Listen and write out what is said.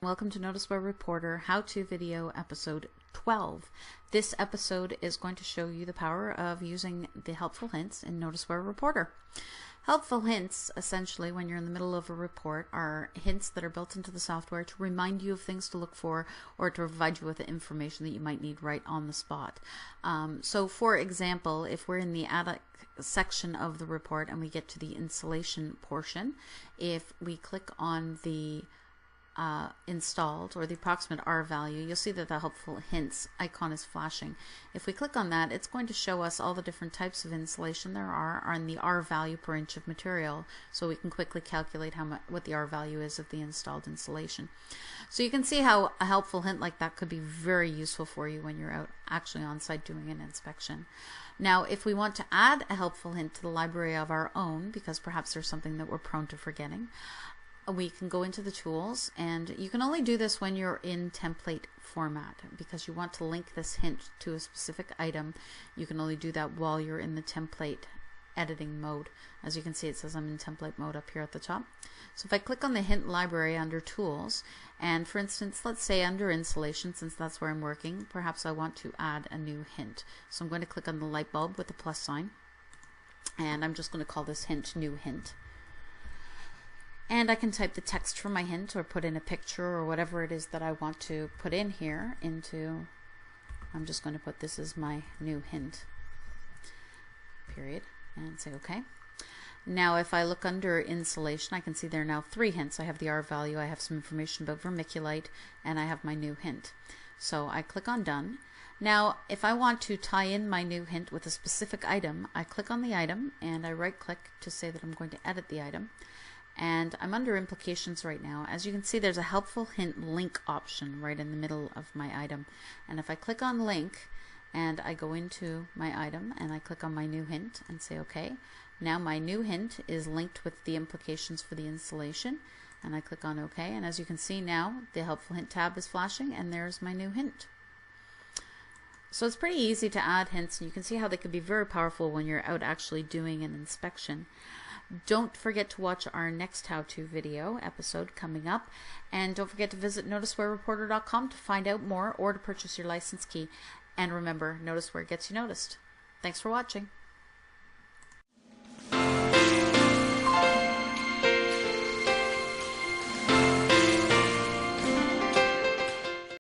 welcome to NoticeWare Reporter how-to video episode 12. This episode is going to show you the power of using the helpful hints in NoticeWare Reporter. Helpful hints, essentially, when you're in the middle of a report, are hints that are built into the software to remind you of things to look for or to provide you with the information that you might need right on the spot. So, for example, if we're in the attic section of the report and we get to the insulation portion, if we click on the installed or the approximate R value, you'll see that the helpful hints icon is flashing. If we click on that, it's going to show us all the different types of insulation there are on the R value per inch of material, so we can quickly calculate what the R value is of the installed insulation. So you can see how a helpful hint like that could be very useful for you when you're out actually on site doing an inspection. Now, if we want to add a helpful hint to the library of our own, because perhaps there's something that we're prone to forgetting, we can go into the tools, and you can only do this when you're in template format because you want to link this hint to a specific item. You can only do that while you're in the template editing mode. As you can see, it says I'm in template mode up here at the top. So if I click on the hint library under tools, and for instance, let's say under insulation, since that's where I'm working, perhaps I want to add a new hint. So I'm going to click on the light bulb with the plus sign, and I'm just going to call this hint new hint. And I can type the text for my hint or put in a picture or whatever it is that I want to put in here into, I'm just going to put this as my new hint, period, and say OK. Now if I look under insulation, I can see there are now 3 hints. I have the R value, I have some information about vermiculite, and I have my new hint. So I click on done. Now if I want to tie in my new hint with a specific item, I click on the item and I right click to say that I'm going to edit the item. And I'm under implications right now. As you can see, there's a helpful hint link option right in the middle of my item. And if I click on link and I go into my item and I click on my new hint and say OK, now my new hint is linked with the implications for the installation, and I click on OK, and as you can see now the helpful hint tab is flashing and there's my new hint. So it's pretty easy to add hints, and you can see how they can be very powerful when you're out actually doing an inspection. Don't forget to watch our next how-to video episode coming up, and don't forget to visit NoticeWareReporter.com to find out more or to purchase your license key. And remember, NoticeWare gets you noticed. Thanks for watching.